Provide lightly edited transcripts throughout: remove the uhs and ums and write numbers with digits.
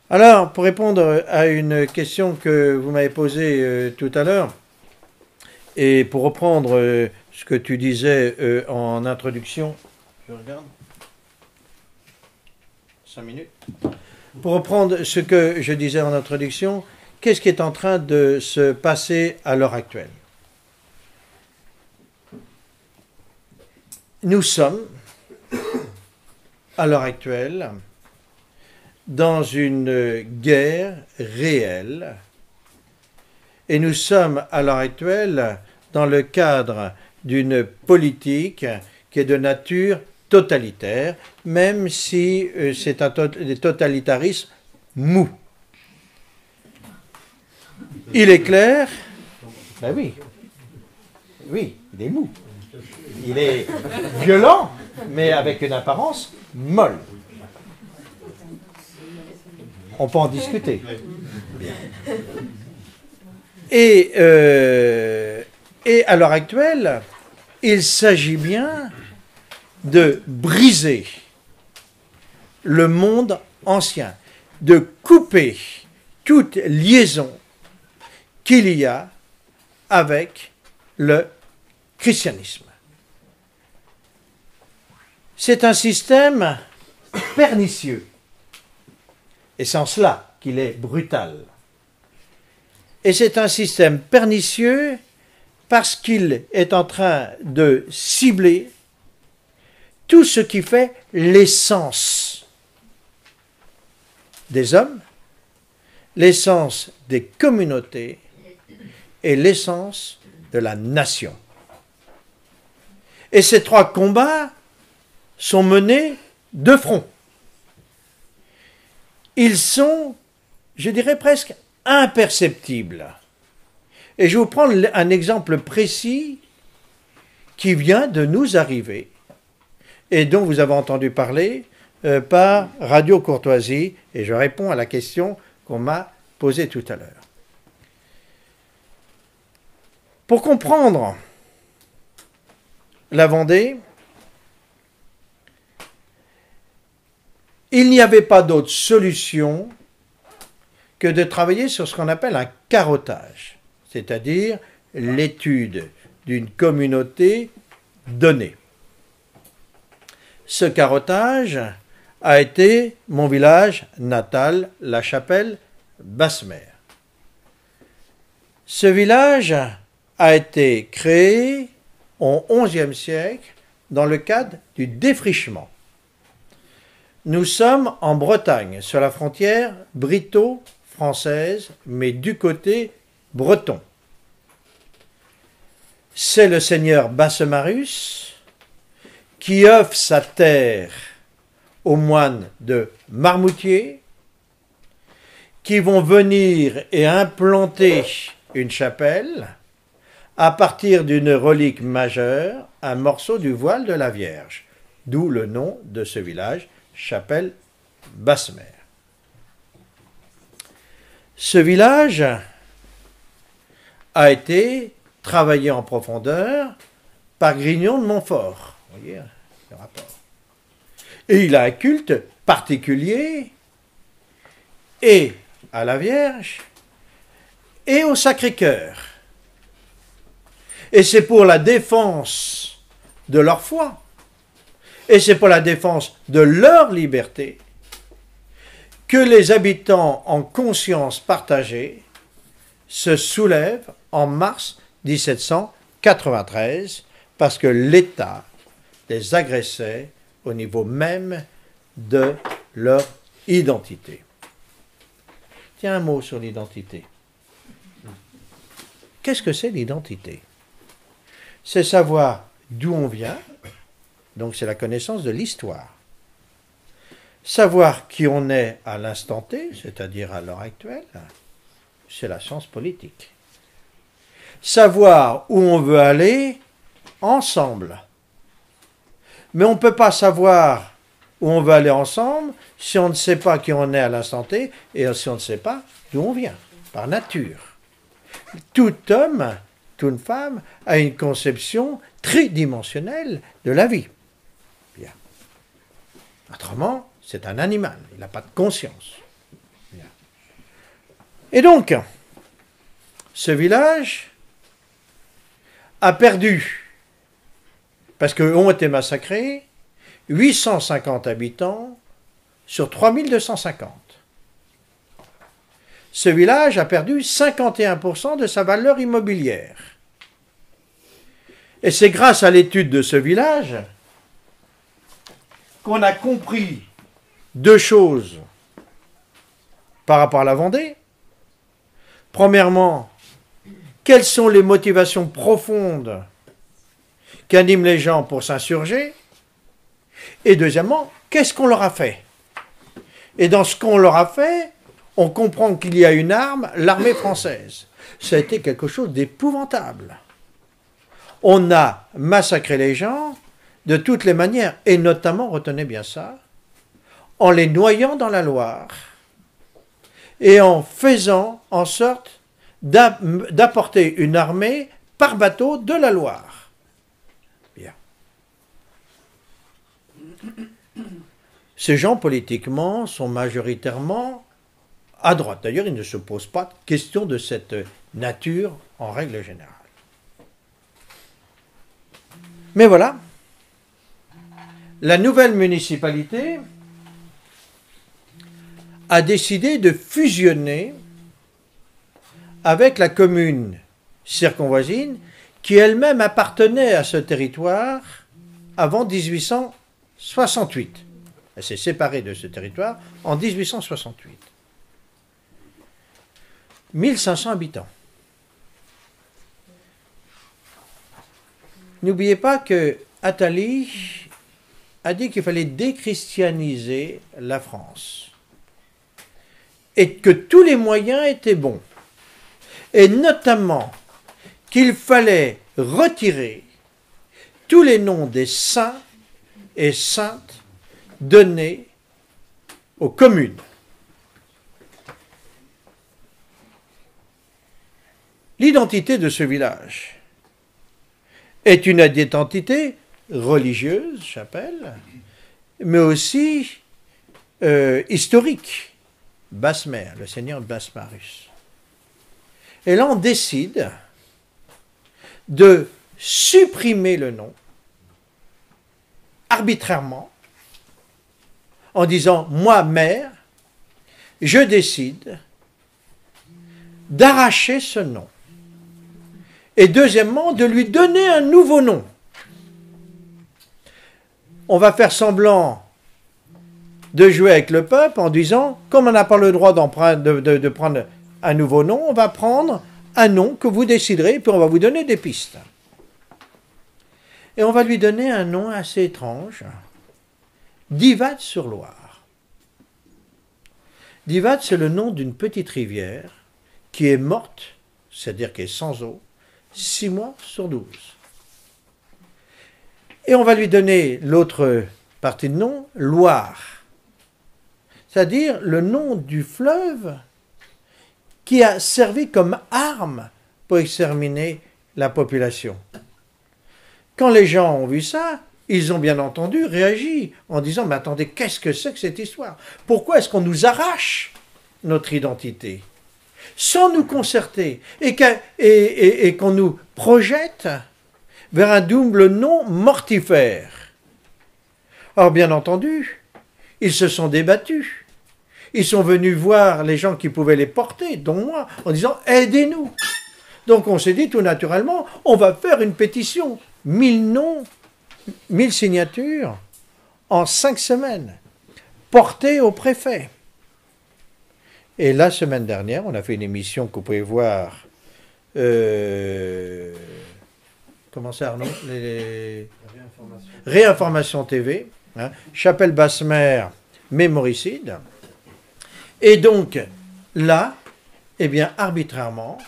Alors, pour répondre à une question que vous m'avez posée tout à l'heure, et pour reprendre ce que tu disais en introduction, je regarde, 5 minutes. Pour reprendre ce que je disais en introduction, qu'est-ce qui est en train de se passer à l'heure actuelle? Nous sommes, à l'heure actuelle, dans une guerre réelle, et nous sommes, à l'heure actuelle, dans le cadre d'une politique qui est de nature totalitaire, même si c'est un totalitarisme mou. Il est clair, ben oui, il est mou. Il est violent, mais avec une apparence molle. On peut en discuter. Et à l'heure actuelle, il s'agit bien de briser le monde ancien, de couper toute liaison qu'il y a avec le christianisme. C'est un système pernicieux. Et c'est en cela qu'il est brutal. Et c'est un système pernicieux parce qu'il est en train de cibler tout ce qui fait l'essence des hommes, l'essence des communautés et l'essence de la nation. Et ces trois combats sont menés de front. Ils sont, je dirais presque, imperceptibles. Et je vais vous prendre un exemple précis qui vient de nous arriver et dont vous avez entendu parler par Radio Courtoisie, et je réponds à la question qu'on m'a posée tout à l'heure. Pour comprendre la Vendée, il n'y avait pas d'autre solution que de travailler sur ce qu'on appelle un carottage, c'est-à-dire l'étude d'une communauté donnée. Ce carottage a été mon village natal, La Chapelle-Basse-Mer. Ce village a été créé au XIe siècle dans le cadre du défrichement. Nous sommes en Bretagne, sur la frontière brito-française, mais du côté breton. C'est le seigneur Bassemarus qui offre sa terre aux moines de Marmoutier, qui vont venir et implanter une chapelle à partir d'une relique majeure, un morceau du voile de la Vierge, d'où le nom de ce village, Chapelle-Basse-Mer. Ce village a été travaillé en profondeur par Grignon de Montfort. Vous voyez le rapport. Et il a un culte particulier et à la Vierge et au Sacré-Cœur. Et c'est pour la défense de leur foi, et c'est pour la défense de leur liberté que les habitants en conscience partagée se soulèvent en mars 1793 parce que l'État les agressait au niveau même de leur identité. Tiens, un mot sur l'identité. Qu'est-ce que c'est l'identité? C'est savoir d'où on vient, donc c'est la connaissance de l'histoire. Savoir qui on est à l'instant T, c'est-à-dire à l'heure actuelle, c'est la science politique. Savoir où on veut aller ensemble. Mais on ne peut pas savoir où on veut aller ensemble si on ne sait pas qui on est à l'instant T et si on ne sait pas d'où on vient, par nature. Tout homme, toute femme a une conception tridimensionnelle de la vie. Bien. Autrement, c'est un animal, il n'a pas de conscience. Bien. Et donc, ce village a perdu, parce qu'ont été massacrés, 850 habitants sur 3250. Ce village a perdu 51% de sa valeur immobilière. Et c'est grâce à l'étude de ce village qu'on a compris deux choses par rapport à la Vendée. Premièrement, quelles sont les motivations profondes qui animent les gens pour s'insurger? Et deuxièmement, qu'est-ce qu'on leur a fait? Et dans ce qu'on leur a fait, on comprend qu'il y a une arme, l'armée française. Ça a été quelque chose d'épouvantable. On a massacré les gens de toutes les manières, et notamment, retenez bien ça, en les noyant dans la Loire et en faisant en sorte d'apporter une armée par bateau de la Loire. Bien. Ces gens, politiquement, sont majoritairement à droite. D'ailleurs, il ne se pose pas de question de cette nature en règle générale. Mais voilà, la nouvelle municipalité a décidé de fusionner avec la commune circonvoisine qui elle-même appartenait à ce territoire avant 1868. Elle s'est séparée de ce territoire en 1868. 1500 habitants. N'oubliez pas que Attali a dit qu'il fallait déchristianiser la France et que tous les moyens étaient bons, et notamment qu'il fallait retirer tous les noms des saints et saintes donnés aux communes. L'identité de ce village est une identité religieuse, chapelle, mais aussi historique. Basse-Mer, le seigneur de Basse-Marus. Et là, on décide de supprimer le nom arbitrairement en disant « Moi, maire, je décide d'arracher ce nom. » Et deuxièmement, de lui donner un nouveau nom. On va faire semblant de jouer avec le peuple en disant, comme on n'a pas le droit de prendre un nouveau nom, on va prendre un nom que vous déciderez, puis on va vous donner des pistes. Et on va lui donner un nom assez étrange, Divat-sur-Loire. Divat, c'est le nom d'une petite rivière qui est morte, c'est-à-dire qui est sans eau, 6 mois sur 12. Et on va lui donner l'autre partie de nom, Loire. C'est-à-dire le nom du fleuve qui a servi comme arme pour exterminer la population. Quand les gens ont vu ça, ils ont bien entendu réagi en disant « Mais attendez, qu'est-ce que c'est que cette histoire? Pourquoi est-ce qu'on nous arrache notre identité sans nous concerter et qu'on nous projette vers un double nom mortifère ?» Or, bien entendu, ils se sont débattus. Ils sont venus voir les gens qui pouvaient les porter, dont moi, en disant « Aidez-nous !» Donc on s'est dit tout naturellement, on va faire une pétition. 1000 noms, 1000 signatures en 5 semaines, portées au préfet. Et la semaine dernière, on a fait une émission que vous pouvez voir. Comment c'est, Arnaud? Réinformation TV. Hein, Chapelle Basse-Mer, Mémoricide. Et donc, là, eh bien, arbitrairement,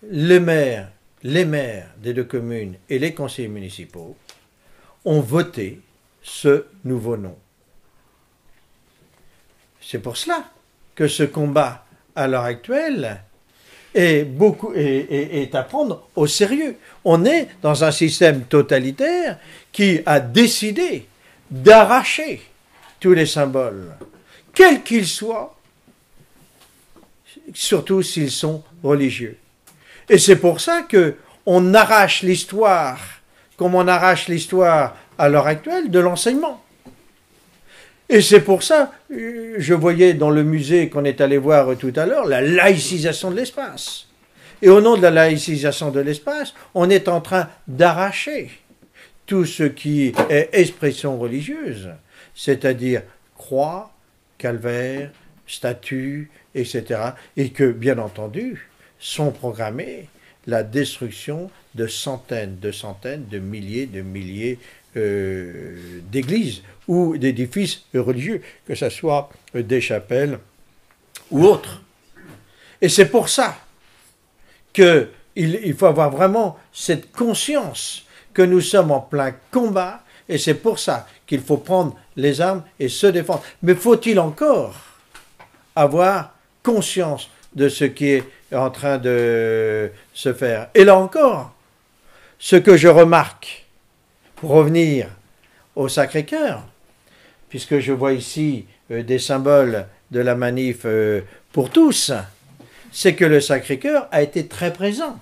les maires des deux communes et les conseillers municipaux ont voté ce nouveau nom. C'est pour cela que ce combat, à l'heure actuelle, est à prendre au sérieux. On est dans un système totalitaire qui a décidé d'arracher tous les symboles, quels qu'ils soient, surtout s'ils sont religieux. Et c'est pour ça que on arrache l'histoire, comme on arrache l'histoire à l'heure actuelle, de l'enseignement. Et c'est pour ça, je voyais dans le musée qu'on est allé voir tout à l'heure, la laïcisation de l'espace. Et au nom de la laïcisation de l'espace, on est en train d'arracher tout ce qui est expression religieuse, c'est-à-dire croix, calvaire, statue, etc. Et que, bien entendu, sont programmées la destruction de centaines, de milliers d'églises ou d'édifices religieux, que ce soit des chapelles ou autres. Et c'est pour ça qu'il faut avoir vraiment cette conscience que nous sommes en plein combat, et c'est pour ça qu'il faut prendre les armes et se défendre. Mais faut-il encore avoir conscience de ce qui est en train de se faire? Et là encore, ce que je remarque, pour revenir au Sacré-Cœur, puisque je vois ici des symboles de la manif pour tous, c'est que le Sacré-Cœur a été très présent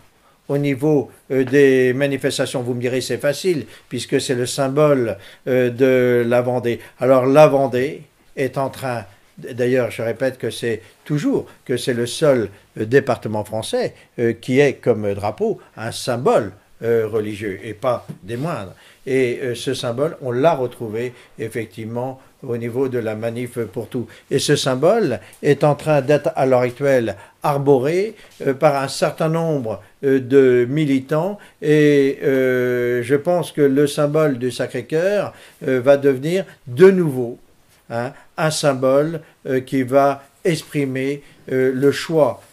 au niveau des manifestations. Vous me direz, c'est facile, puisque c'est le symbole de la Vendée. Alors la Vendée est en train, d'ailleurs je répète que c'est toujours, que c'est le seul département français qui est comme drapeau un symbole religieux, et pas des moindres. Et ce symbole, on l'a retrouvé effectivement au niveau de la manif pour tout. Et ce symbole est en train d'être à l'heure actuelle arboré par un certain nombre de militants, et je pense que le symbole du Sacré-Cœur va devenir de nouveau un symbole qui va exprimer le choix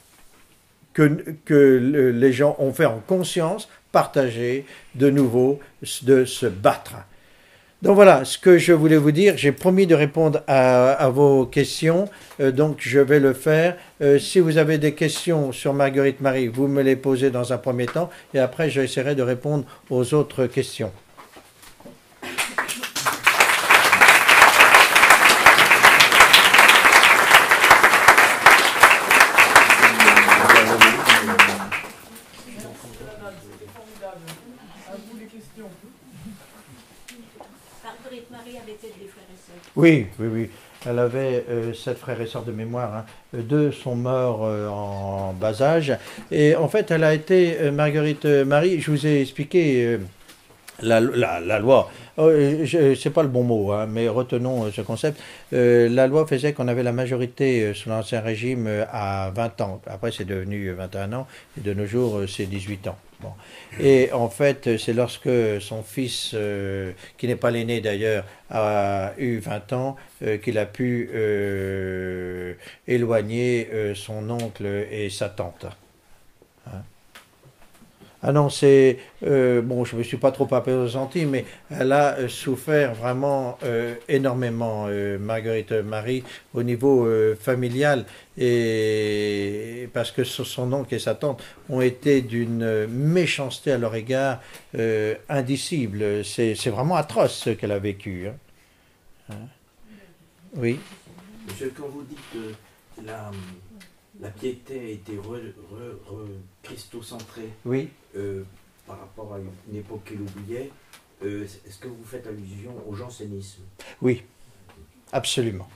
que les gens ont fait en conscience, partagé de nouveau, de se battre. Donc voilà ce que je voulais vous dire. J'ai promis de répondre à vos questions, donc je vais le faire. Si vous avez des questions sur Marguerite Marie, vous me les posez dans un premier temps, et après j'essaierai de répondre aux autres questions. Marguerite Marie avait-elle des frères et sœurs? Oui, oui, oui. Elle avait 7 frères et sœurs de mémoire. Hein. 2 sont morts en bas âge. Et en fait, elle a été, Marguerite Marie, je vous ai expliqué la loi. C'est pas le bon mot, hein, mais retenons ce concept. La loi faisait qu'on avait la majorité sous l'Ancien Régime à 20 ans. Après, c'est devenu 21 ans. Et de nos jours, c'est 18 ans. Bon. Et en fait, c'est lorsque son fils, qui n'est pas l'aîné d'ailleurs, a eu 20 ans, qu'il a pu éloigner son oncle et sa tante. Hein. Ah non, c'est... bon, je ne me suis pas trop appesanti, mais elle a souffert vraiment énormément, Marguerite Marie, au niveau familial, et parce que son oncle et sa tante ont été d'une méchanceté à leur égard indicible. C'est vraiment atroce ce qu'elle a vécu. Hein. Hein? Oui. Monsieur, quand vous dites que la piété était christocentrée, Oui. Par rapport à une époque qu'il oubliait, est-ce que vous faites allusion au jansénisme? Oui, absolument.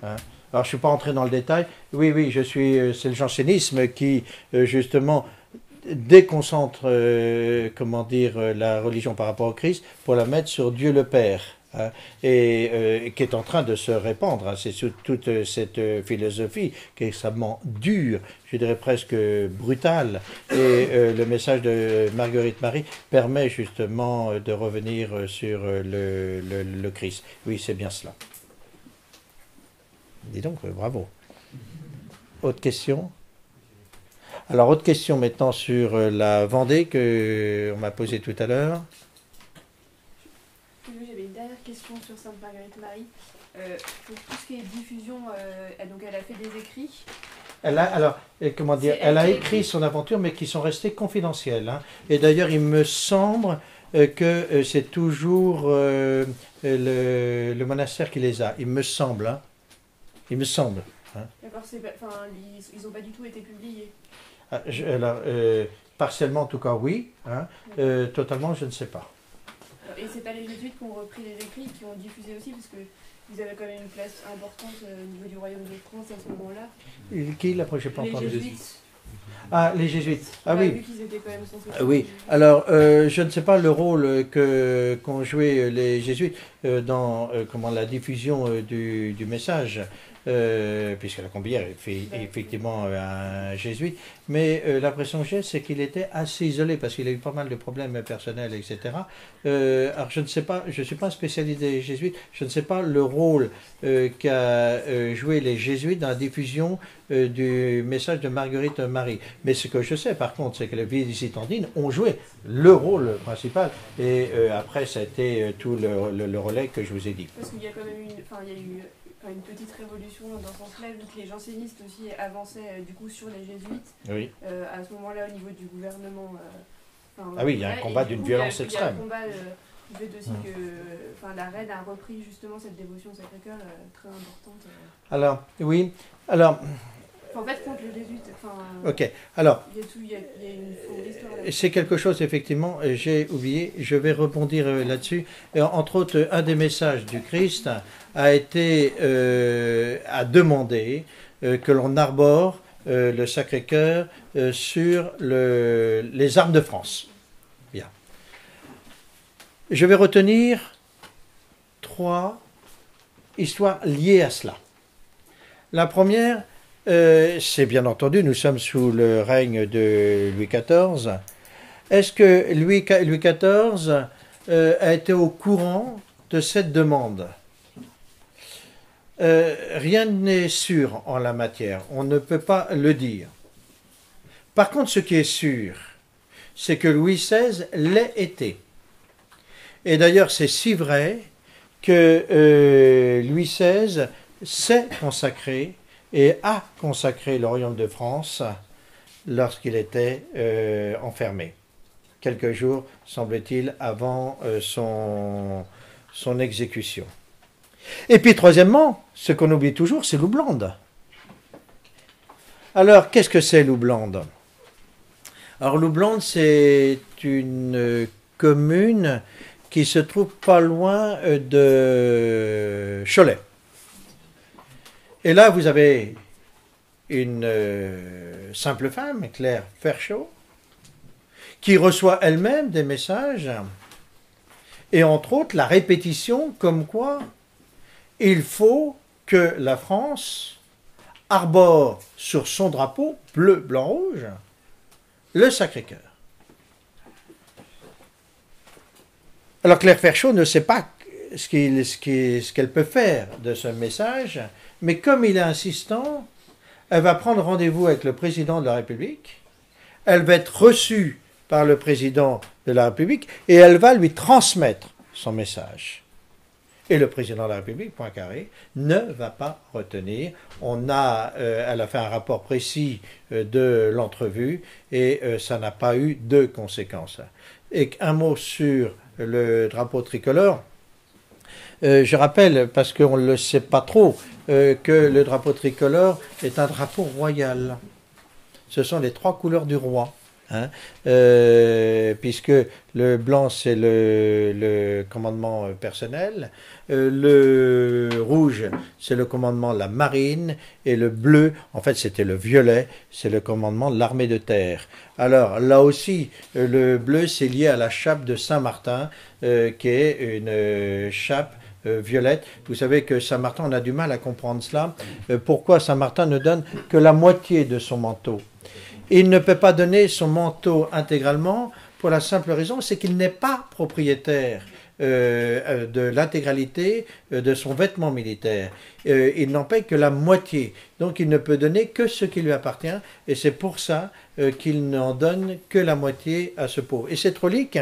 Hein? Alors, je ne suis pas entré dans le détail. Oui, oui, c'est le jansénisme qui, justement, déconcentre, comment dire, la religion par rapport au Christ pour la mettre sur Dieu le Père. Hein, et qui est en train de se répandre. Hein, c'est toute cette philosophie qui est extrêmement dure, je dirais presque brutale. Et le message de Marguerite Marie permet justement de revenir sur le Christ. Oui, c'est bien cela. Dis donc, bravo. Autre question? Alors, autre question maintenant sur la Vendée qu'on m'a posée tout à l'heure. J'avais une dernière question sur Sainte Marguerite Marie. Pour tout ce qui est diffusion, donc elle a fait des écrits. Elle a, alors, comment dire, elle a écrit son aventure, mais qui sont restés confidentiels. Hein. Et d'ailleurs, il me semble que c'est toujours le monastère qui les a. Il me semble. Hein. Il me semble. D'accord, enfin, ils n'ont pas du tout été publiés. Alors, partiellement en tout cas oui, totalement je ne sais pas. Et c'est pas les jésuites qui ont repris les écrits, qui ont diffusé aussi, parce que ils avaient quand même une place importante au niveau du royaume de France à ce moment-là. Qui là, j'ai pas Les entendu. jésuites. Ah, les jésuites. Ah On a oui. vu qu'ils étaient quand même censés. Oui, alors je ne sais pas le rôle qu'ont joué les jésuites dans la diffusion du message, puisque la Combière est effectivement un jésuite, mais l'impression que j'ai, c'est qu'il était assez isolé, parce qu'il a eu pas mal de problèmes personnels, etc. Alors je ne sais pas, je ne suis pas un spécialiste des jésuites, je ne sais pas le rôle qu'a joué les jésuites dans la diffusion du message de Marguerite Marie. Mais ce que je sais par contre, c'est que les Visitandines ont joué le rôle principal et après ça a été tout le relais que je vous ai dit. Parce qu'il y a quand même il y a eu une petite révolution dans ce sens-là, vu que les jansénistes aussi avançaient du coup sur les jésuites. Oui. À ce moment-là, au niveau du gouvernement. Ah oui, il y a un combat d'une violence extrême. Il y a un combat du fait aussi que la reine a repris justement cette dévotion au Sacré-Cœur très importante. Alors, oui. Alors. En fait, contre les jésuites. Ok. Alors. Il y a une forme d'histoire là. C'est quelque chose, effectivement, j'ai oublié. Je vais rebondir là-dessus. Entre autres, un des messages du Christ a été à demander que l'on arbore le Sacré-Cœur sur les armes de France. Bien. Je vais retenir 3 histoires liées à cela. La première, c'est bien entendu, nous sommes sous le règne de Louis XIV. Est-ce que Louis XIV a été au courant de cette demande ? Rien n'est sûr en la matière, on ne peut pas le dire. Par contre, ce qui est sûr, c'est que Louis XVI l'ait été. Et d'ailleurs, c'est si vrai que Louis XVI s'est consacré et a consacré le royaume de France lorsqu'il était enfermé. Quelques jours, semble-t-il, avant son exécution. Et puis, troisièmement, ce qu'on oublie toujours, c'est Loublande. Alors, qu'est-ce que c'est Loublande ? Alors, Loublande, c'est une commune qui se trouve pas loin de Cholet. Et là, vous avez une simple femme, Claire Ferchaud, qui reçoit elle-même des messages, et entre autres la répétition comme quoi il faut que la France arbore sur son drapeau bleu, blanc, rouge le Sacré-Cœur. Alors Claire Ferchaud ne sait pas ce qu'elle peut faire de ce message, mais comme il est insistant, elle va prendre rendez-vous avec le président de la République, elle va être reçue par le président de la République et elle va lui transmettre son message. Et le président de la République, Poincaré, ne va pas retenir. Elle a fait un rapport précis de l'entrevue et ça n'a pas eu de conséquences. Et un mot sur le drapeau tricolore. Je rappelle, parce qu'on ne le sait pas trop, que le drapeau tricolore est un drapeau royal. Ce sont les 3 couleurs du roi. Puisque le blanc c'est le commandement personnel, le rouge c'est le commandement de la marine et le bleu, en fait c'était le violet, c'est le commandement de l'armée de terre. Alors là aussi le bleu c'est lié à la chape de Saint-Martin qui est une chape violette. Vous savez que Saint-Martin, on a du mal à comprendre cela. Pourquoi Saint-Martin ne donne que la moitié de son manteau ? Il ne peut pas donner son manteau intégralement pour la simple raison, c'est qu'il n'est pas propriétaire de l'intégralité de son vêtement militaire. Il n'en paye que la moitié. Donc il ne peut donner que ce qui lui appartient et c'est pour ça qu'il n'en donne que la moitié à ce pauvre. Et cette relique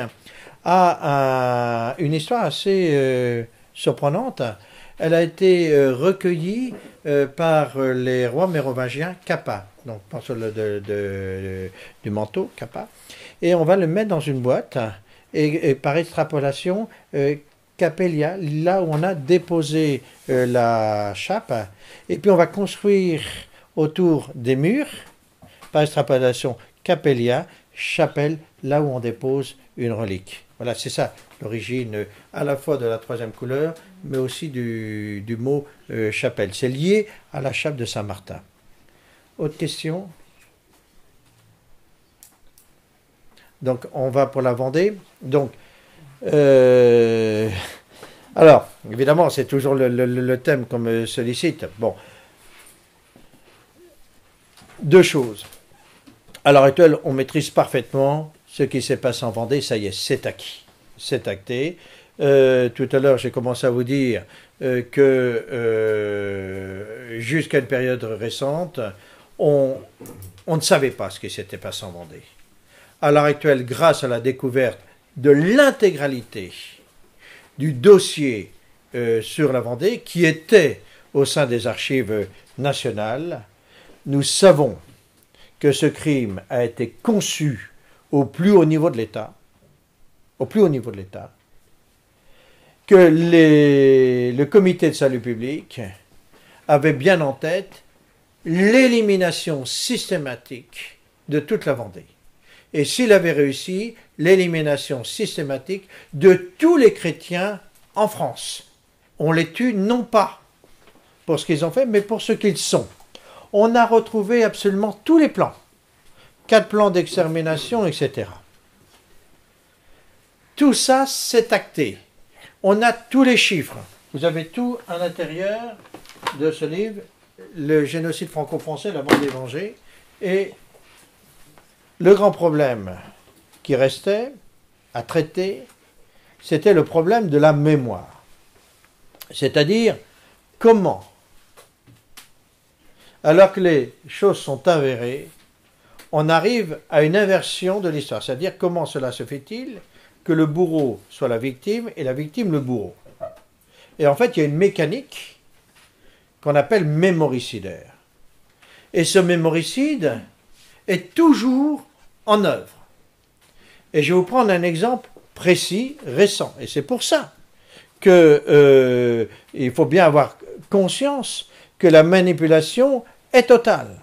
a une histoire assez surprenante. Elle a été recueillie par les rois mérovingiens Kappa, donc pensons du manteau Kappa, et on va le mettre dans une boîte, et par extrapolation, Capellia, là où on a déposé la chape, et puis on va construire autour des murs, par extrapolation, Capellia, chapelle, là où on dépose une relique. Voilà, c'est ça l'origine à la fois de la troisième couleur, mais aussi du mot chapelle. C'est lié à la chape de Saint-Martin. Autre question? Donc, on va pour la Vendée. Donc, alors, évidemment, c'est toujours le thème qu'on me sollicite. Bon, deux choses. À l'heure actuelle, on maîtrise parfaitement ce qui s'est passé en Vendée. Ça y est, c'est acquis. C'est acté. Tout à l'heure, j'ai commencé à vous dire que jusqu'à une période récente, on ne savait pas ce qui s'était passé en Vendée. À l'heure actuelle, grâce à la découverte de l'intégralité du dossier sur la Vendée, qui était au sein des archives nationales, nous savons que ce crime a été conçu au plus haut niveau de l'État, que le comité de salut public avait bien en tête l'élimination systématique de toute la Vendée. Et s'il avait réussi, l'élimination systématique de tous les chrétiens en France. On les tue non pas pour ce qu'ils ont fait, mais pour ce qu'ils sont. On a retrouvé absolument tous les plans. 4 plans d'extermination, etc. Tout ça, c'est acté. On a tous les chiffres. Vous avez tout à l'intérieur de ce livre, le génocide franco-français, la Vendée vengée, et le grand problème qui restait à traiter, c'était le problème de la mémoire. C'est-à-dire, comment, alors que les choses sont avérées, on arrive à une inversion de l'histoire. C'est-à-dire, comment cela se fait-il que le bourreau soit la victime et la victime le bourreau? Et en fait, il y a une mécanique qu'on appelle mémoricidaire. Et ce mémoricide est toujours en œuvre. Et je vais vous prendre un exemple précis, récent. Et c'est pour ça qu'il faut bien avoir conscience que la manipulation est totale.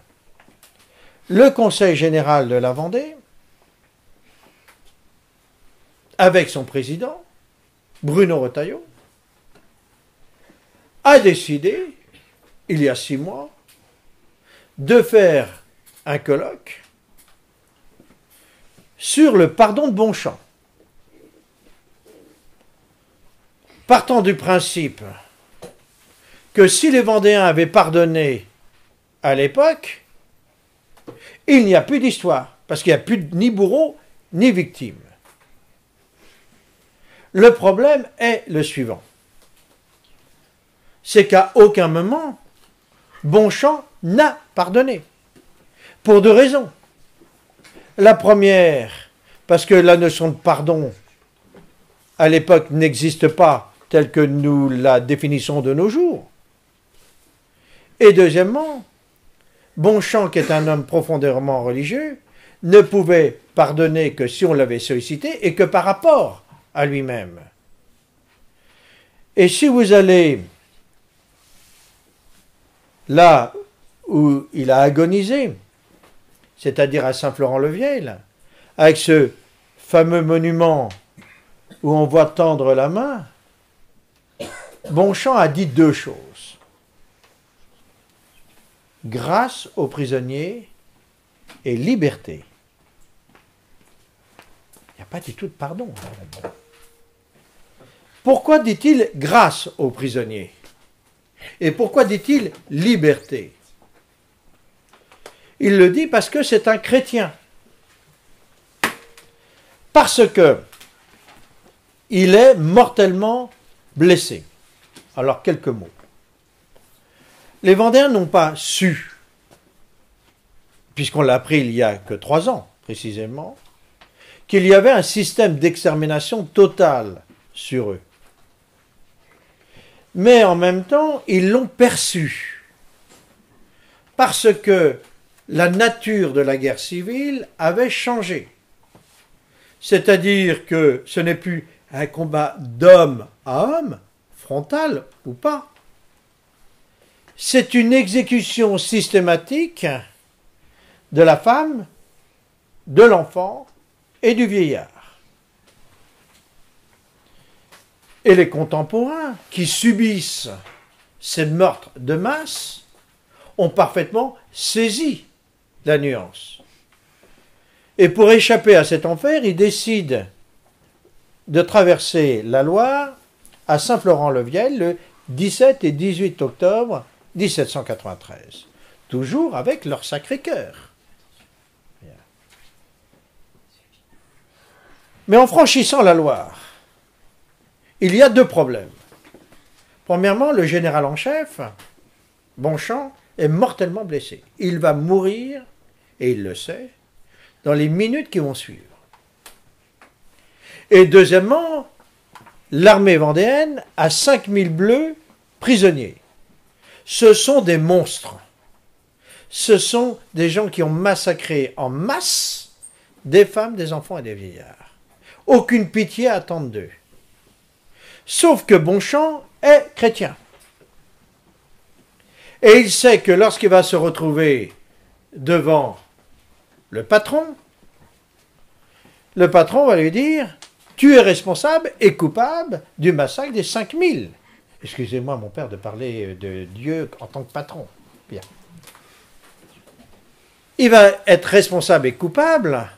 Le Conseil général de la Vendée, avec son président, Bruno Retailleau, a décidé, il y a 6 mois, de faire un colloque sur le pardon de Bonchamp. Partant du principe que si les Vendéens avaient pardonné à l'époque, il n'y a plus d'histoire, parce qu'il n'y a plus ni bourreau ni victime. Le problème est le suivant. C'est qu'à aucun moment, Bonchamp n'a pardonné. Pour 2 raisons. La première, parce que la notion de pardon, à l'époque, n'existe pas telle que nous la définissons de nos jours. Et deuxièmement, Bonchamp, qui est un homme profondément religieux, ne pouvait pardonner que si on l'avait sollicité et que par rapport à lui-même. Et si vous allez là où il a agonisé, c'est-à-dire à Saint-Florent-le-Vieil, avec ce fameux monument où on voit tendre la main, Bonchamp a dit 2 choses. Grâce aux prisonniers et liberté. Il n'y a pas du tout de pardon. Pourquoi dit-il grâce aux prisonniers? Et pourquoi dit-il liberté? Il le dit parce que c'est un chrétien. Parce que il est mortellement blessé. Alors, quelques mots. Les Vendéens n'ont pas su, puisqu'on l'a appris il y a que 3 ans, précisément, qu'il y avait un système d'extermination totale sur eux. Mais en même temps, ils l'ont perçu. Parce que la nature de la guerre civile avait changé. C'est-à-dire que ce n'est plus un combat d'homme à homme, frontal ou pas. C'est une exécution systématique de la femme, de l'enfant et du vieillard. Et les contemporains qui subissent ces meurtres de masse ont parfaitement saisi la nuance. Et pour échapper à cet enfer, ils décident de traverser la Loire à Saint-Florent-le-Viel le 17 et 18 octobre 1793, toujours avec leur Sacré-Cœur. Mais en franchissant la Loire, il y a deux problèmes. Premièrement, le général en chef, Bonchamp, est mortellement blessé. Il va mourir, et il le sait, dans les minutes qui vont suivre. Et deuxièmement, l'armée vendéenne a 5000 bleus prisonniers. Ce sont des monstres. Ce sont des gens qui ont massacré en masse des femmes, des enfants et des vieillards. Aucune pitié à attendre d'eux. Sauf que Bonchamp est chrétien. Et il sait que lorsqu'il va se retrouver devant le patron va lui dire « Tu es responsable et coupable du massacre des 5000 ». Excusez-moi, mon père, de parler de Dieu en tant que patron. Bien. Il va être responsable et coupable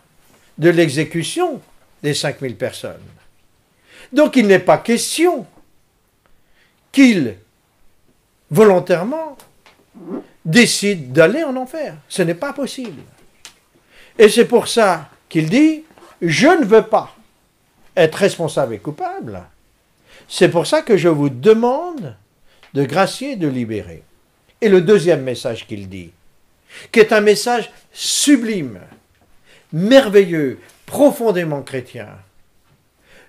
de l'exécution des 5000 personnes. Donc il n'est pas question qu'il, volontairement, décide d'aller en enfer. Ce n'est pas possible. Et c'est pour ça qu'il dit « Je ne veux pas être responsable et coupable. C'est pour ça que je vous demande de gracier et de libérer. » Et le deuxième message qu'il dit, qui est un message sublime, merveilleux, profondément chrétien.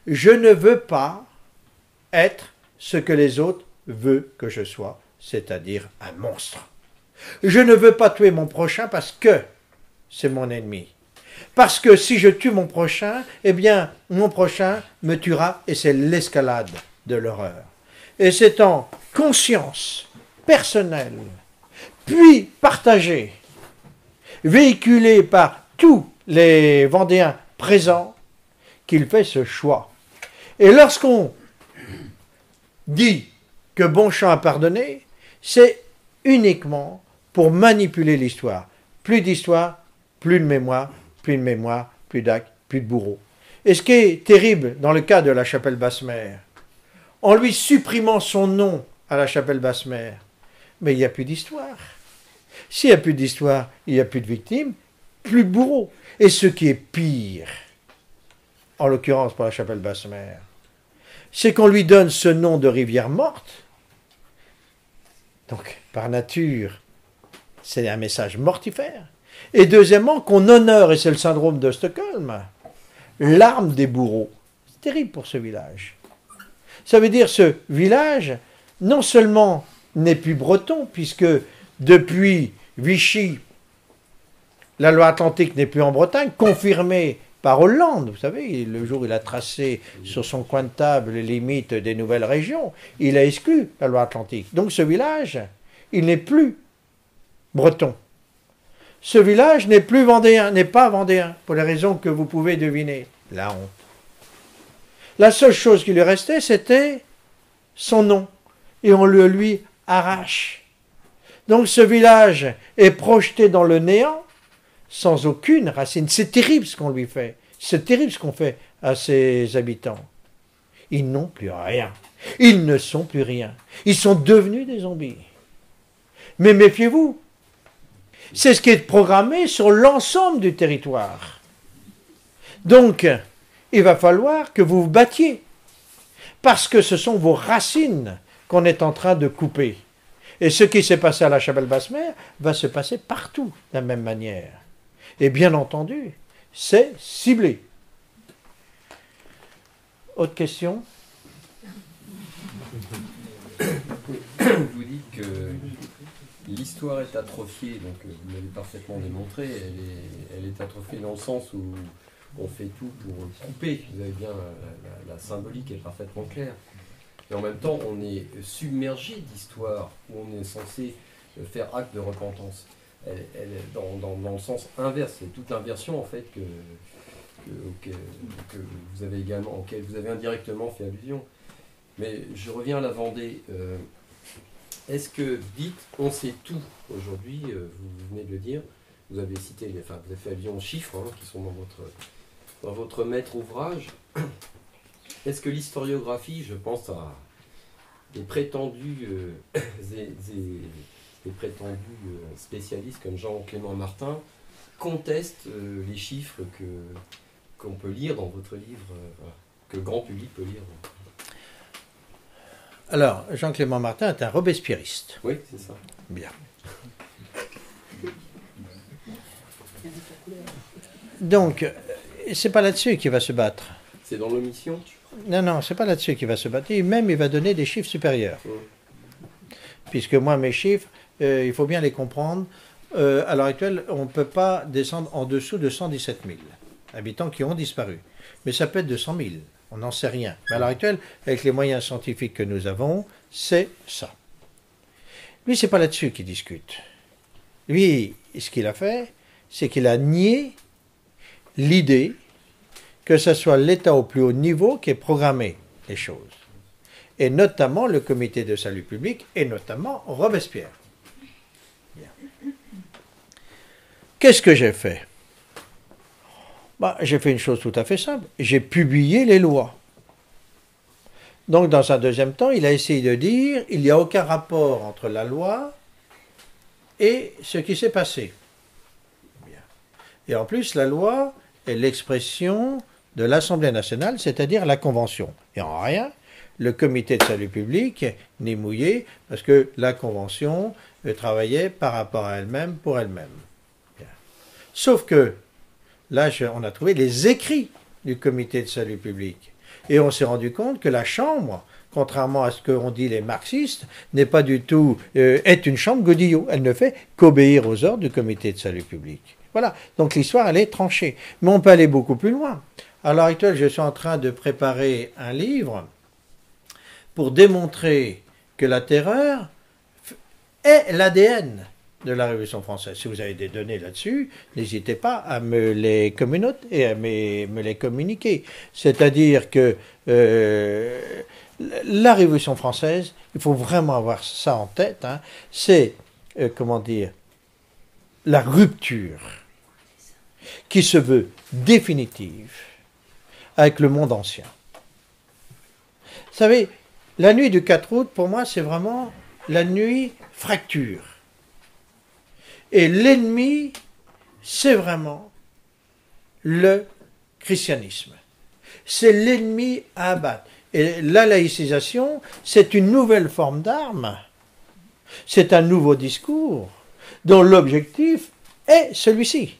Je ne veux pas être ce que les autres veulent que je sois, c'est-à-dire un monstre. Je ne veux pas tuer mon prochain parce que c'est mon ennemi. Parce que si je tue mon prochain, eh bien, mon prochain me tuera et c'est l'escalade de l'horreur. Et c'est en conscience personnelle, puis partagée, véhiculée par tous les Vendéens présents, qu'il fait ce choix. Et lorsqu'on dit que Bonchamp a pardonné, c'est uniquement pour manipuler l'histoire. Plus d'histoire, plus de mémoire, plus d'actes, plus de bourreaux. Et ce qui est terrible dans le cas de la chapelle Basse-Mer, en lui supprimant son nom à la chapelle Basse-Mer, mais il n'y a plus d'histoire. S'il n'y a plus d'histoire, il n'y a plus de victimes, plus de bourreaux. Et ce qui est pire, en l'occurrence pour la chapelle Basse-Mer, c'est qu'on lui donne ce nom de rivière morte. Donc, par nature, c'est un message mortifère. Et deuxièmement, qu'on honore, et c'est le syndrome de Stockholm, l'arme des bourreaux. C'est terrible pour ce village. Ça veut dire ce village, non seulement n'est plus breton, puisque depuis Vichy, la loi atlantique n'est plus en Bretagne, confirmée par Hollande. Vous savez, le jour où il a tracé sur son coin de table les limites des nouvelles régions, il a exclu la loi atlantique. Donc ce village, il n'est plus breton. Ce village n'est plus vendéen, n'est pas vendéen, pour les raisons que vous pouvez deviner. La honte. La seule chose qui lui restait, c'était son nom. Et on le lui arrache. Donc ce village est projeté dans le néant, sans aucune racine. C'est terrible ce qu'on lui fait. C'est terrible ce qu'on fait à ses habitants. Ils n'ont plus rien. Ils ne sont plus rien. Ils sont devenus des zombies. Mais méfiez-vous. C'est ce qui est programmé sur l'ensemble du territoire. Donc, il va falloir que vous vous battiez. Parce que ce sont vos racines qu'on est en train de couper. Et ce qui s'est passé à la chapelle Basse-Mer va se passer partout de la même manière. Et bien entendu, c'est ciblé. Autre question ? Vous dites que l'histoire est atrophiée, donc vous l'avez parfaitement démontré, elle est atrophiée dans le sens où on fait tout pour couper. Vous avez bien, la symbolique est parfaitement claire. Et en même temps, on est submergé d'histoires où on est censé faire acte de repentance. Elle est dans le sens inverse. C'est toute l'inversion en fait que vous avez également, auquel vous avez indirectement fait allusion. Mais je reviens à la Vendée. Est-ce que dites on sait tout aujourd'hui, vous venez de le dire, vous avez cité, vous avez fait allusion aux chiffres qui sont dans votre maître ouvrage. Est-ce que l'historiographie, je pense à des prétendus spécialistes comme Jean-Clément Martin, contestent les chiffres qu'on peut lire dans votre livre, que le grand public peut lire? Alors, Jean-Clément Martin est un robespierriste. Oui, c'est ça. Bien. Donc, c'est pas là-dessus qu'il va se battre. C'est dans l'omission? Non, c'est pas là-dessus qu'il va se battre. Même, il va donner des chiffres supérieurs. Puisque moi, mes chiffres, il faut bien les comprendre. À l'heure actuelle, on ne peut pas descendre en dessous de 117 000 habitants qui ont disparu. Mais ça peut être 200 000. On n'en sait rien. Mais à l'heure actuelle, avec les moyens scientifiques que nous avons, c'est ça. Lui, c'est pas là-dessus qu'il discute. Lui, ce qu'il a fait, c'est qu'il a nié l'idée que ce soit l'État au plus haut niveau qui ait programmé les choses. Et notamment le comité de salut public, et notamment Robespierre. Bien. Qu'est-ce que j'ai fait? J'ai fait une chose tout à fait simple. J'ai publié les lois. Donc, dans un deuxième temps, il a essayé de dire il n'y a aucun rapport entre la loi et ce qui s'est passé. Bien. Et en plus, la loi est l'expression de l'Assemblée nationale, c'est-à-dire la Convention. Et en rien, le comité de salut public n'est mouillé parce que la Convention travaillait par rapport à elle-même, pour elle-même. Bien. Sauf que là, on a trouvé les écrits du comité de salut public. Et on s'est rendu compte que la Chambre, contrairement à ce qu'ont dit les marxistes, n'est pas du tout, est une chambre godillot. Elle ne fait qu'obéir aux ordres du comité de salut public. Voilà. Donc l'histoire, elle est tranchée. Mais on peut aller beaucoup plus loin. À l'heure actuelle, je suis en train de préparer un livre pour démontrer que la terreur est l'ADN de la Révolution française. Si vous avez des données là-dessus, n'hésitez pas à me les communiquer et à me les communiquer. C'est-à-dire que la Révolution française, il faut vraiment avoir ça en tête, c'est, la rupture qui se veut définitive avec le monde ancien. Vous savez, la nuit du 4 août, pour moi, c'est vraiment la nuit fracture. Et l'ennemi, c'est vraiment le christianisme. C'est l'ennemi à abattre. Et la laïcisation, c'est une nouvelle forme d'arme. C'est un nouveau discours dont l'objectif est celui-ci.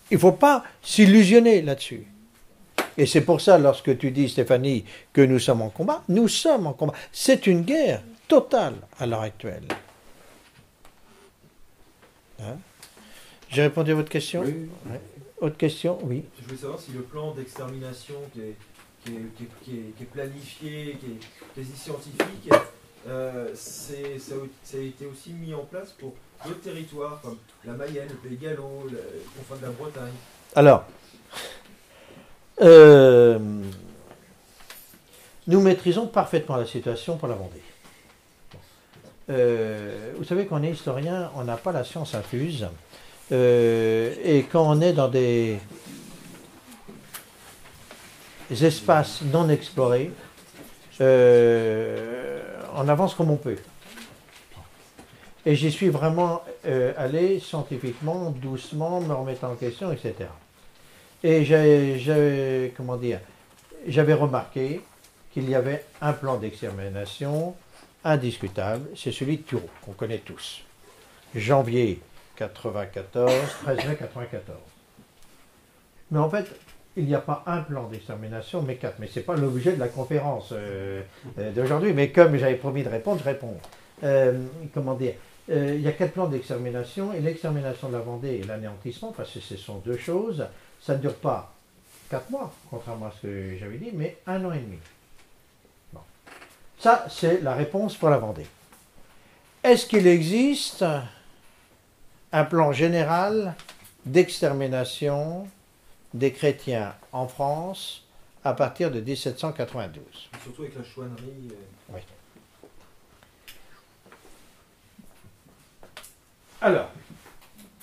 Il ne faut pas s'illusionner là-dessus. Et c'est pour ça, lorsque tu dis, Stéphanie, que nous sommes en combat, nous sommes en combat. C'est une guerre totale à l'heure actuelle. J'ai répondu à votre question? Oui. Ouais. Autre question? Oui. Je voulais savoir si le plan d'extermination qui est planifié, qui est quasi scientifique, ça a été aussi mis en place pour d'autres territoires, comme la Mayenne, le Pays Gallo, le confins de la Bretagne. Alors, nous maîtrisons parfaitement la situation pour la Vendée. Vous savez, quand on est historien, on n'a pas la science infuse. Et quand on est dans des espaces non explorés, on avance comme on peut. Et j'y suis vraiment allé scientifiquement, doucement, me remettant en question, etc. Et j'avais remarqué qu'il y avait un plan d'extermination indiscutable, c'est celui de Turot, qu'on connaît tous. Janvier 94, 13 mai 94. Mais en fait, il n'y a pas un plan d'extermination, mais 4. Mais ce n'est pas l'objet de la conférence d'aujourd'hui. Mais comme j'avais promis de répondre, je réponds. Il y a 4 plans d'extermination, et l'extermination de la Vendée et l'anéantissement, parce que ce sont deux choses, ça ne dure pas 4 mois, contrairement à ce que j'avais dit, mais 1 an et demi. Bon. Ça, c'est la réponse pour la Vendée. Est-ce qu'il existe un plan général d'extermination des chrétiens en France à partir de 1792? Surtout avec la chouannerie. Oui. Alors,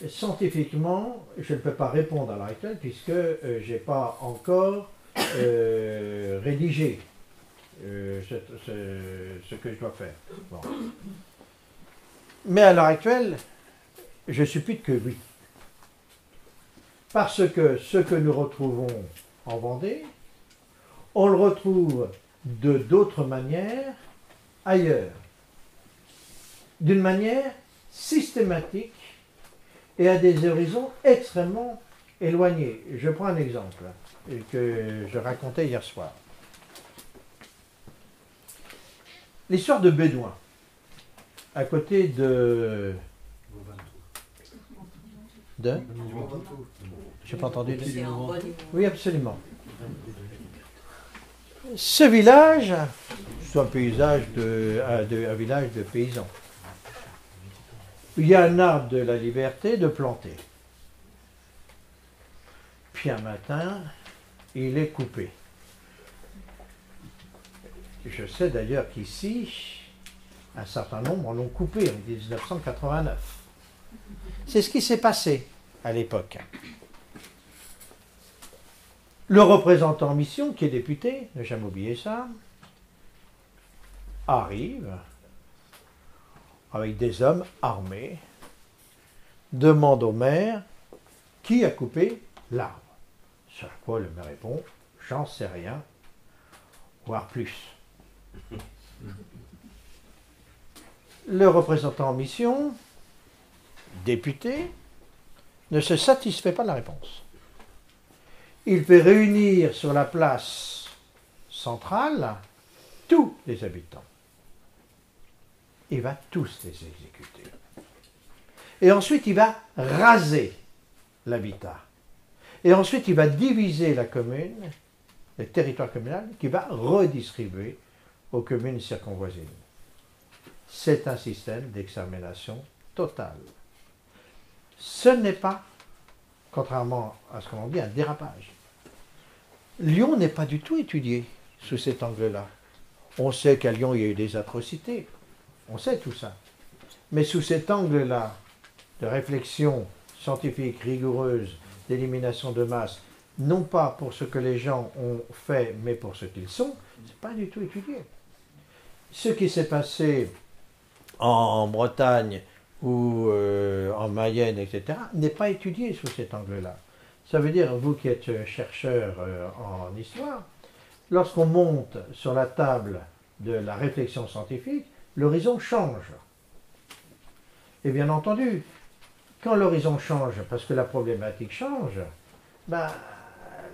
scientifiquement, je ne peux pas répondre à l'heure actuelle puisque je n'ai pas encore rédigé ce que je dois faire. Bon. Mais à l'heure actuelle, je suppute que oui. Parce que ce que nous retrouvons en Vendée, on le retrouve de d'autres manières ailleurs. D'une manière systématique et à des horizons extrêmement éloignés. Je prends un exemple que je racontais hier soir. L'histoire de Bédouin, à côté de... Je n'ai pas entendu. C'est en bonne humeur. Oui, absolument. Ce village, c'est un village de paysans. Il y a un arbre de la liberté de planter. Puis un matin, il est coupé. Je sais d'ailleurs qu'ici, un certain nombre en ont coupé en 1989. C'est ce qui s'est passé à l'époque. Le représentant en mission, qui est député, ne jamais oublier ça, arrive avec des hommes armés, demande au maire qui a coupé l'arbre. Sur quoi le maire répond, j'en sais rien, voire plus. Le représentant en mission, député, ne se satisfait pas de la réponse. Il fait réunir sur la place centrale tous les habitants. Il va tous les exécuter. Et ensuite, il va raser l'habitat. Et ensuite, il va diviser la commune, le territoire communal, qu'il va redistribuer aux communes circonvoisines. C'est un système d'extermination totale. Ce n'est pas, contrairement à ce qu'on dit, un dérapage. Lyon n'est pas du tout étudié sous cet angle-là. On sait qu'à Lyon, il y a eu des atrocités. On sait tout ça. Mais sous cet angle-là, de réflexion scientifique, rigoureuse, d'élimination de masse, non pas pour ce que les gens ont fait, mais pour ce qu'ils sont, c'est pas du tout étudié. Ce qui s'est passé en Bretagne ou en Mayenne, etc., n'est pas étudié sous cet angle-là. Ça veut dire, vous qui êtes chercheur en histoire, lorsqu'on monte sur la table de la réflexion scientifique, l'horizon change. Et bien entendu, quand l'horizon change, parce que la problématique change, ben,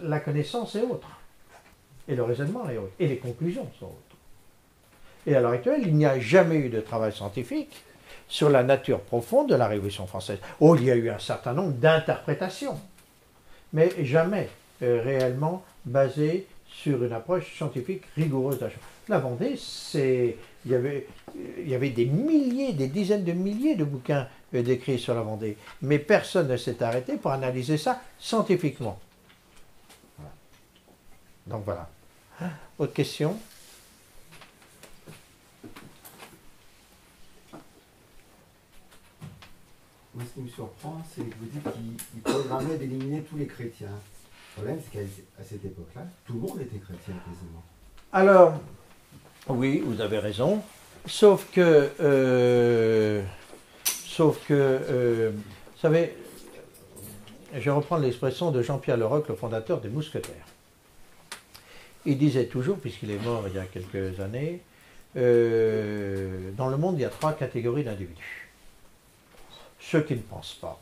la connaissance est autre. Et le raisonnement est autre. Et les conclusions sont autres. Et à l'heure actuelle, il n'y a jamais eu de travail scientifique sur la nature profonde de la Révolution française. Oh, il y a eu un certain nombre d'interprétations, mais jamais réellement basées sur une approche scientifique rigoureuse de la chose. La Vendée, il y avait des milliers, des dizaines de milliers de bouquins décrits sur la Vendée, mais personne ne s'est arrêté pour analyser ça scientifiquement. Voilà. Donc voilà. Autre question ? Moi, ce qui me surprend, c'est que vous dites qu'il programmait d'éliminer tous les chrétiens. Le problème, c'est qu'à cette époque-là, tout le monde était chrétien quasiment. Alors, oui, vous avez raison. Sauf que, vous savez, je reprends l'expression de Jean-Pierre Leroc, le fondateur des Mousquetaires. Il disait toujours, puisqu'il est mort il y a quelques années, dans le monde, il y a 3 catégories d'individus. Ceux qui ne pensent pas.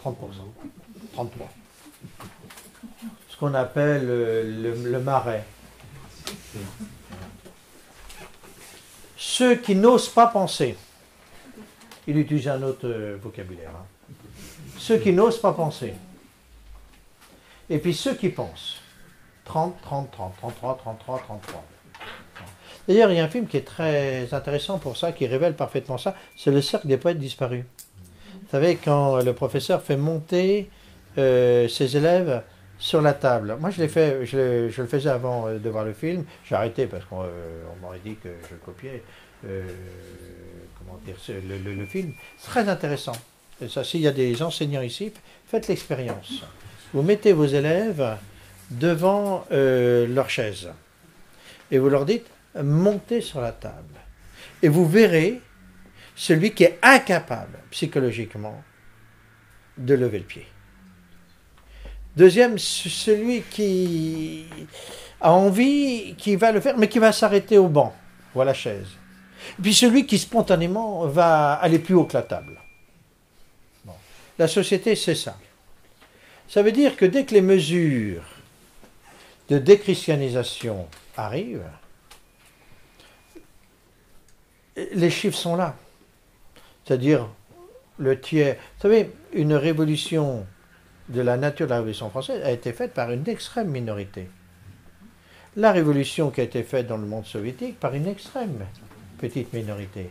30%. 33%. Ce qu'on appelle le marais. Ceux qui n'osent pas penser. Il utilise un autre vocabulaire. Hein. Ceux qui n'osent pas penser. Et puis ceux qui pensent. 30, 30, 30, 33, 33, 33. D'ailleurs, il y a un film qui est très intéressant pour ça, qui révèle parfaitement ça, c'est Le Cercle des Poètes Disparus. Vous savez, quand le professeur fait monter ses élèves sur la table. Moi, je le faisais avant de voir le film. J'ai arrêté parce qu'on m'aurait dit que je copiais comment dire, le film. C'est très intéressant. Et ça, s'il y a des enseignants ici, faites l'expérience. Vous mettez vos élèves devant leur chaise et vous leur dites montez sur la table. Et vous verrez celui qui est incapable psychologiquement de lever le pied. Deuxième, celui qui a envie, qui va le faire, mais qui va s'arrêter au banc ou à la chaise. Et puis celui qui spontanément va aller plus haut que la table. Bon. La société, c'est ça. Ça veut dire que dès que les mesures de déchristianisation arrivent, les chiffres sont là. C'est-à-dire le tiers. Vous savez, une révolution de la nature de la Révolution française a été faite par une extrême minorité. La révolution qui a été faite dans le monde soviétique par une extrême petite minorité.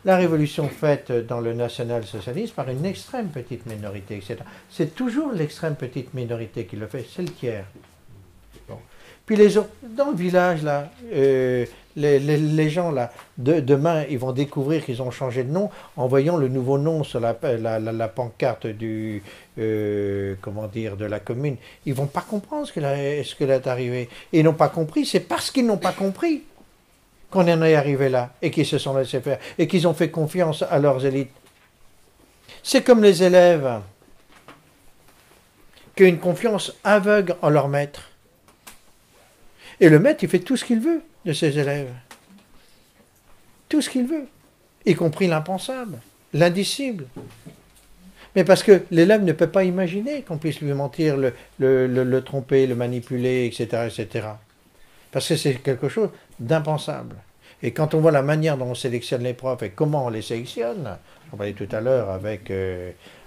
La révolution faite dans le national-socialisme par une extrême petite minorité, etc. C'est toujours l'extrême petite minorité qui le fait, c'est le tiers. Bon. Puis les autres, dans le village, là, les gens, là, demain, ils vont découvrir qu'ils ont changé de nom en voyant le nouveau nom sur la pancarte comment dire, de la commune. Ils ne vont pas comprendre ce qui est arrivé. Et ils n'ont pas compris, c'est parce qu'ils n'ont pas compris qu'on en est arrivé là, et qu'ils se sont laissés faire, et qu'ils ont fait confiance à leurs élites. C'est comme les élèves qui ont une confiance aveugle en leur maître. Et le maître, il fait tout ce qu'il veut de ses élèves. Tout ce qu'il veut, y compris l'impensable, l'indicible. Mais parce que l'élève ne peut pas imaginer qu'on puisse lui mentir, le tromper, le manipuler, etc., etc. Parce que c'est quelque chose d'impensable. Et quand on voit la manière dont on sélectionne les profs et comment on les sélectionne, on parlait tout à l'heure avec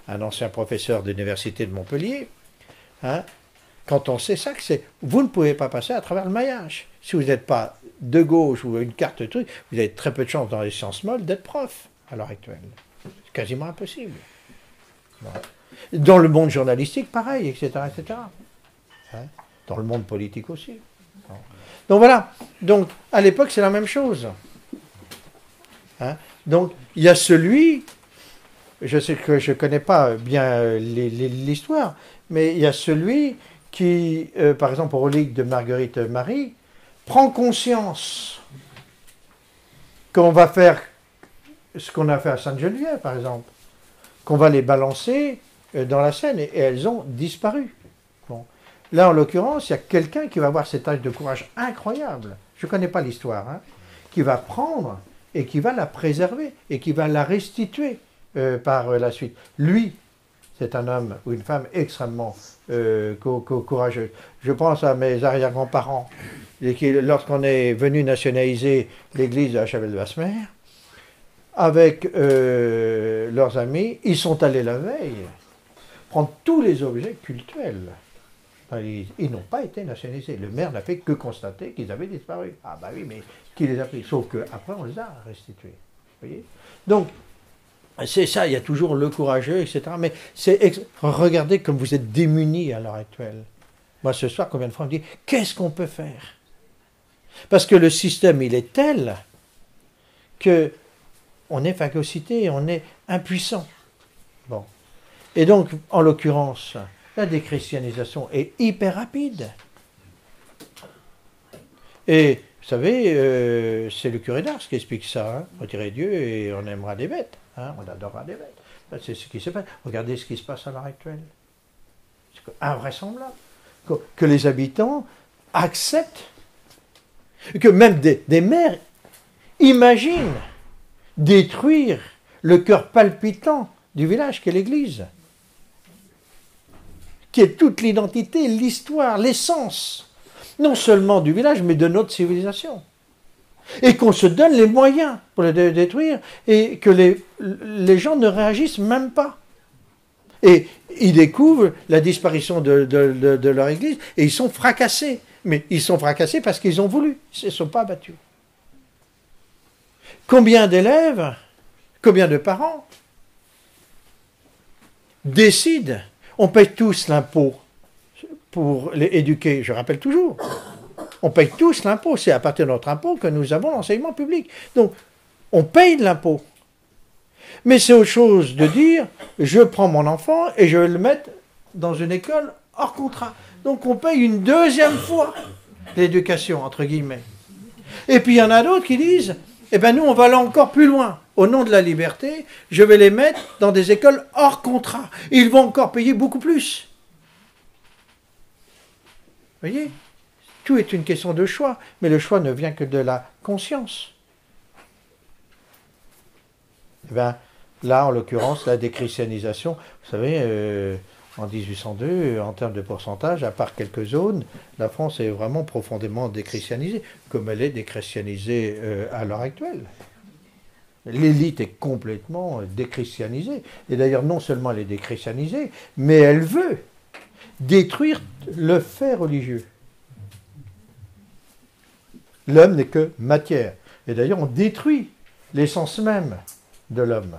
un ancien professeur d'université de Montpellier, hein, quand on sait ça, vous ne pouvez pas passer à travers le maillage. Si vous n'êtes pas de gauche ou une carte de truc, vous avez très peu de chances dans les sciences molles d'être prof à l'heure actuelle. C'est quasiment impossible. Bon. Dans le monde journalistique, pareil, etc. etc. Hein, dans le monde politique aussi. Bon. Donc voilà. Donc à l'époque, c'est la même chose. Hein, donc il y a celui, je sais que je ne connais pas bien l'histoire, mais il y a celui qui, par exemple, au relique de Marguerite Marie, prend conscience qu'on va faire ce qu'on a fait à Sainte-Geneviève, par exemple, qu'on va les balancer dans la Seine, et elles ont disparu. Bon. Là, en l'occurrence, il y a quelqu'un qui va avoir cet acte de courage incroyable, je ne connais pas l'histoire, hein, qui va prendre et qui va la préserver, et qui va la restituer par la suite. Lui, c'est un homme ou une femme extrêmement courageux. Je pense à mes arrière-grands-parents, et qui, lorsqu'on est venu nationaliser l'église de la Chapelle-de-Basmer, avec leurs amis, ils sont allés la veille prendre tous les objets cultuels. Enfin, ils n'ont pas été nationalisés. Le maire n'a fait que constater qu'ils avaient disparu. Ah bah oui, mais qui les a pris? Sauf qu'après, on les a restitués. Vous voyez? Donc, c'est ça, il y a toujours le courageux, etc. Mais regardez comme vous êtes démunis à l'heure actuelle. Moi, ce soir, combien de fois on me dit, qu'est-ce qu'on peut faire? Parce que le système, il est tel que on est phagocyté, on est impuissant. Bon. Et donc, en l'occurrence, la déchristianisation est hyper rapide. Et, vous savez, c'est le curé d'Ars qui explique ça. Hein. Retirez Dieu et on aimera des bêtes. Hein, on adorera des bêtes. C'est ce qui se passe. Regardez ce qui se passe à l'heure actuelle. C'est invraisemblable. Que les habitants acceptent, que même des maires imaginent détruire le cœur palpitant du village qu'est l'église, qui est toute l'identité, l'histoire, l'essence, non seulement du village, mais de notre civilisation. Et qu'on se donne les moyens pour le détruire et que les gens ne réagissent même pas. Et ils découvrent la disparition de leur église et ils sont fracassés. Mais ils sont fracassés parce qu'ils ont voulu. Ils ne sont pas battus. Combien d'élèves, combien de parents décident, on paye tous l'impôt pour les éduquer, je rappelle toujours. On paye tous l'impôt, c'est à partir de notre impôt que nous avons l'enseignement public. Donc, on paye de l'impôt. Mais c'est autre chose de dire, je prends mon enfant et je vais le mettre dans une école hors contrat. Donc on paye une deuxième fois l'éducation, entre guillemets. Et puis il y en a d'autres qui disent, eh bien nous on va aller encore plus loin. Au nom de la liberté, je vais les mettre dans des écoles hors contrat. Ils vont encore payer beaucoup plus. Vous voyez ? Tout est une question de choix, mais le choix ne vient que de la conscience. Eh bien, là, en l'occurrence, la déchristianisation, vous savez, en 1802, en termes de pourcentage, à part quelques zones, la France est vraiment profondément déchristianisée, comme elle est déchristianisée à l'heure actuelle. L'élite est complètement déchristianisée. Et d'ailleurs, non seulement elle est déchristianisée, mais elle veut détruire le fait religieux. L'homme n'est que matière. Et d'ailleurs, on détruit l'essence même de l'homme.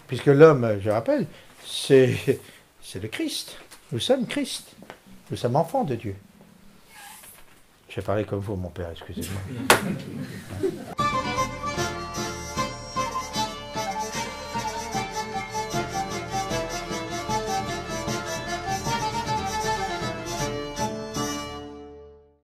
Puisque l'homme, je rappelle, c'est le Christ. Nous sommes Christ. Nous sommes enfants de Dieu. J'ai parlé comme vous, mon père, excusez-moi.